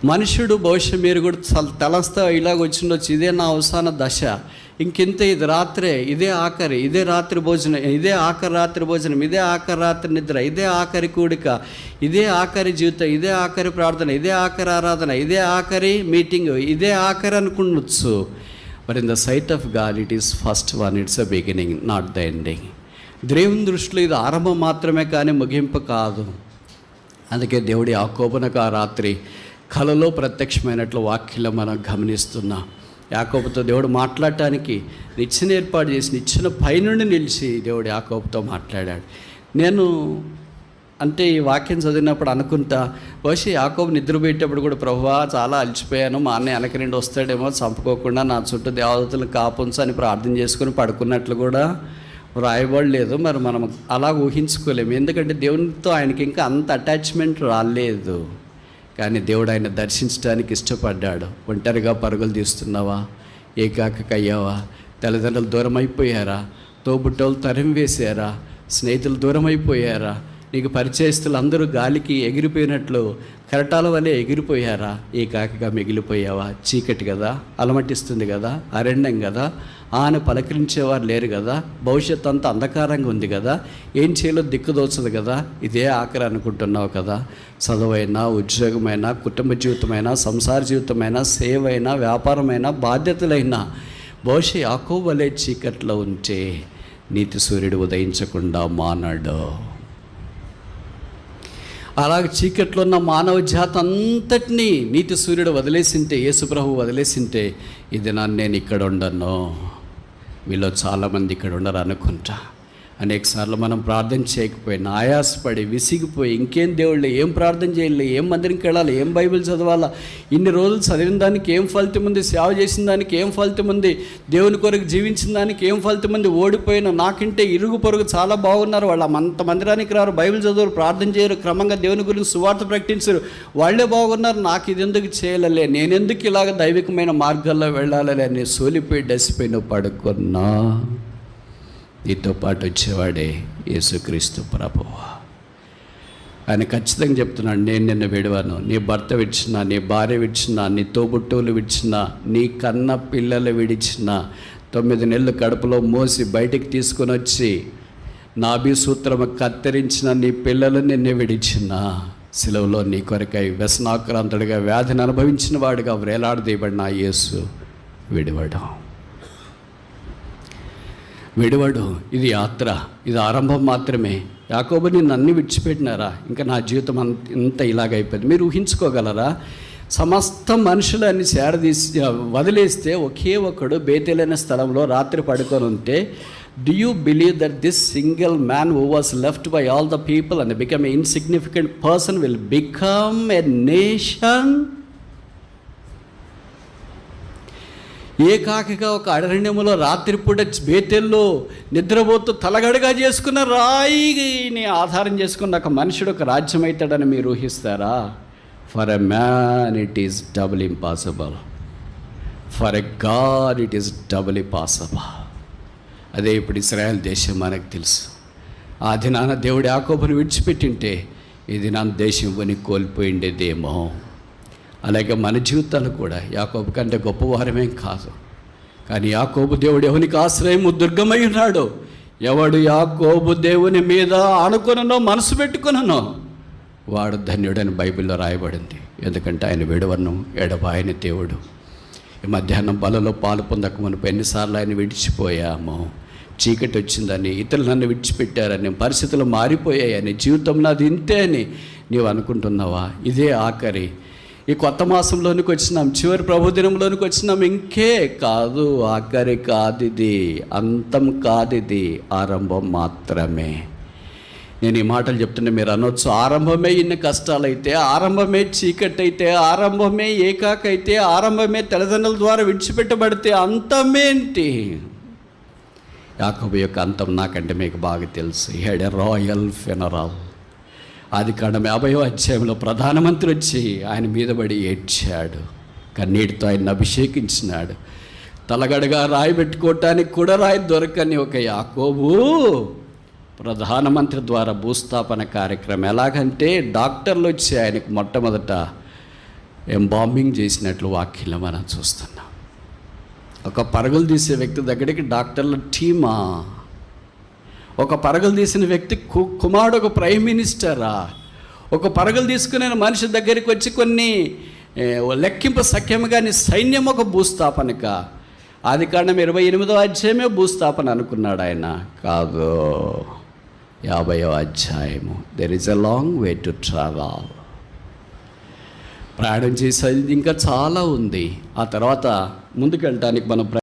మనుషుడు బహుశా మీరు కూడా తలస్తా ఇలాగ వచ్చిండొచ్చు, ఇదే నా అవసాన దశ, ఇంకెంత, ఇది రాత్రే, ఇదే ఆఖరి, ఇదే రాత్రి భోజనం, ఇదే ఆఖరి రాత్రి భోజనం, ఇదే ఆఖరి రాత్రి నిద్ర, ఇదే ఆఖరి కూడిక, ఇదే ఆఖరి జీవితం, ఇదే ఆఖరి ప్రార్థన, ఇదే ఆఖరి ఆరాధన, ఇదే ఆఖరి మీటింగ్, ఇదే ఆఖరి అనుకుండొచ్చు. But in the sight of God it is first one, it's a beginning, not the ending. దేవుని దృష్టిలో ఇది ఆరంభం మాత్రమే కానీ ముగింపు కాదు. అందుకే దేవుడి యాకోబునకు ఆ రాత్రి కలలో ప్రత్యక్షమైనట్లు వాక్యంలో మనం గమనిస్తున్నాం. యాకోబుతో దేవుడు మాట్లాడటానికి నిచ్చెన ఏర్పాటు చేసి నిచ్చెన పైనుండి నిలిచి దేవుడు యాకోబుతో మాట్లాడాడు. నేను అంటే ఈ వాక్యం చదివినప్పుడు అనుకుంటా, బహుశా యాకోబు నిద్రపోయేటప్పుడు కూడా ప్రభువా చాలా అలసిపోయాను, మా అన్నయ్య వెనక నుండి వస్తాడేమో, చంపుకోకుండా నా చుట్టూ దేవతలను కాపుంచు అని ప్రార్థన చేసుకుని పడుకున్నట్లు కూడా రాయబడలేదు. మరి మనం అలా ఊహించుకోలేము, ఎందుకంటే దేవునితో ఆయనకి ఇంకా అంత అటాచ్మెంట్ రాలేదు. కానీ దేవుడు ఆయన దర్శించడానికి ఇష్టపడ్డాడు. ఒంటరిగా పరుగులు తీస్తున్నావా, ఏకాకయ్యావా, తల్లిదండ్రులు దూరం అయిపోయారా, తోబుట్టోళ్ళు తరిమి వేసారా, స్నేహితులు దూరం అయిపోయారా, నీకు పరిచయస్తులు అందరూ గాలికి ఎగిరిపోయినట్లు కెరటాల వలె ఎగిరిపోయారా, ఏకాకిగా మిగిలిపోయావా? చీకటి కదా, అలమటిస్తుంది కదా, అరణ్యం కదా, ఆయన పలకరించేవారు లేరు కదా, భవిష్యత్తు అంతా అంధకారంగా ఉంది కదా, ఏం చేయాలో దిక్కుదోచదు కదా, ఇదే ఆఖరి అనుకుంటున్నావు కదా. చదువైనా, ఉద్యోగమైనా, కుటుంబ జీవితమైనా, సంసార జీవితమైనా, సేవైనా, వ్యాపారమైనా, బాధ్యతలైనా బహుశా యాకోబు వలె చీకట్లో ఉంటే నీతి సూర్యుడు ఉదయించకుండా మానాడు. అలాగే చీకట్లో ఉన్న మానవ జాతి అంతటినీ నీతి సూర్యుడు వదిలేసింటే, యేసుప్రభు వదిలేసింటే, ఇది నేను ఇక్కడ ఉండను. మీలో చాలామంది ఇక్కడ ఉండరు అనుకుంటా. అనేకసార్లు మనం ప్రార్థన చేయకపోయినా ఆయాసపడి విసిగిపోయి ఇంకేం దేవుళ్ళు, ఏం ప్రార్థన చేయాలి, ఏం మందిరంకి వెళ్ళాలి, ఏం బైబిల్ చదవాలా, ఇన్ని రోజులు చదివిన దానికి ఏం ఫలితం ఉంది, సేవ చేసిన దానికి ఏం ఫలితం ఉంది, దేవుని కొరకు జీవించిన దానికి ఏం ఫలితం ఉంది, ఓడిపోయిన నాకంటే ఇరుగు పొరుగు చాలా బాగున్నారు, వాళ్ళు అంత మందిరానికి రారు, బైబిల్ చదవరు, ప్రార్థన చేయరు, క్రమంగా దేవుని గురించి సువార్త ప్రకటించరు, వాళ్ళే బాగున్నారు, నాకు ఇది ఎందుకు చేయాలలే, నేనెందుకు ఇలాగ దైవికమైన మార్గాల్లో వెళ్ళాలలే అని సోలిపోయి డసిపోయి నువ్వు పడుకున్నా, నీతో పాటు వచ్చేవాడే యేసుక్రీస్తు ప్రభువు. ఆయన ఖచ్చితంగా చెప్తున్నాడు, నేను నిన్ను విడవను. నీ భర్త విడిచినా, నీ భార్య విడిచినా, నీ తోబుట్టువులు విడిచినా, నీ కన్న పిల్లలు విడిచినా, 9 నెలలు కడుపులో మోసి బయటికి తీసుకొని వచ్చి నాభి సూత్రము కత్తిరించిన నీ పిల్లలు నిన్ను విడిచినా, సిలువలో నీ కొరకై వ్యసనాక్రాంతుడిగా వ్యాధిని అనుభవించిన వాడుగా వేలాడదీయబడిన యేసు విడివడు. ఇది యాత్ర, ఇది ఆరంభం మాత్రమే. యాకోబు నిన్ను అన్ని విడిచిపెట్టినారా, ఇంకా నా జీవితం అంత ఇలాగైపోయింది. మీరు ఊహించుకోగలరా? సమస్త మనుషులన్నీ సేరదీసి వదిలేస్తే ఒకే ఒకడు బేతేలైన స్థలంలో రాత్రి పడుకొని ఉంటే, do you believe that this single man who was left by all the people and become an insignificant person will become a nation? ఏకాకిగా ఒక అరణ్యములో రాత్రిపూట బేతెల్లో నిద్రపోతూ తలగడగా చేసుకున్న రాయిని ఆధారం చేసుకున్న ఒక మనుషుడు ఒక రాజ్యం అవుతాడని మీరు ఊహిస్తారా? For a man it is double impossible, for a God it is double impossible. అదే ఇప్పుడు ఇశ్రాయేల్ దేశం మనకు తెలుసు. ఆ దినాన దేవుడు యాకోబుని విడిచిపెట్టింటే ఈ దినాన దేశం కొని కోల్పోయిండేదేమో. అలాగే మన జీవితాలు కూడా యాకోబు కంటే గొప్పవారమేం కాదు, కానీ యాకోబు దేవుడు ఎవనికి ఆశ్రయము దుర్గమై ఉన్నాడు. ఎవడు యాకోబు దేవుని మీద ఆనుకొననో మనసు పెట్టుకొననో వాడు ధన్యుడని బైబిల్లో రాయబడింది. ఎందుకంటే ఆయన విడవను ఎడబాయని దేవుడు. ఈ మధ్యాహ్నం బలలో పాలు పొందక మునుపు ఎన్నిసార్లు ఆయన విడిచిపోయాము. చీకటి వచ్చిందని, ఇతరులు నన్ను విడిచిపెట్టారని, పరిస్థితులు మారిపోయాయని, జీవితం నాది ఇంతే అని నీవు అనుకుంటున్నావా? ఇదే ఆఖరి. ఈ కొత్త మాసంలోనికి వచ్చినాం, చివరి ప్రభుదినంలోనికి వచ్చినాం. ఇంకే కాదు, ఆఖరి కాదు, ఇది అంతం కాదు, ఇది ఆరంభం మాత్రమే. నేను ఈ మాటలు చెప్తుంటే మీరు అనొచ్చు, ఆరంభమే ఇన్ని కష్టాలైతే, ఆరంభమే చీకటి అయితే, ఆరంభమే ఏకాకైతే, ఆరంభమే తల్లిదండ్రుల ద్వారా విడిచిపెట్టబడితే అంతమేంటి? యాకోబు యొక్క అంతం నాకంటే మీకు బాగా తెలుసు. He had a royal funeral. ఆదికాండం 50వ అధ్యాయంలో ప్రధానమంత్రి వచ్చి ఆయన మీద పడి ఏడ్చాడు, కన్నీటితో ఆయన అభిషేకించినాడు. తలగడగా రాయి పెట్టుకోవటానికి కూడా రాయి దొరకని ఒక యాకోబు ప్రధానమంత్రి ద్వారా భూస్థాపన కార్యక్రమం. ఎలాగంటే డాక్టర్లు వచ్చి ఆయనకు మొట్టమొదట ఎంబాంబింగ్ చేసినట్లు వాక్యంలో మనం చూస్తున్నాం. ఒక పరుగులు తీసే వ్యక్తి దగ్గరికి డాక్టర్ల టీమా, ఒక పరుగులు తీసిన వ్యక్తి కుమారుడు ఒక ప్రైమ్ మినిస్టరా, ఒక పరుగులు తీసుకునే మనిషి దగ్గరికి వచ్చి కొన్ని లెక్కింపు సఖ్యము కానీ సైన్యం ఒక భూస్థాపనక. ఆదికాండం 28వ అధ్యాయమే భూస్థాపన అనుకున్నాడు ఆయన. కాదు, 50వ అధ్యాయము. There is a long way to travel. ప్రయాణం చేసేది ఇంకా చాలా ఉంది. ఆ తర్వాత ముందుకెళ్ళటానికి మనం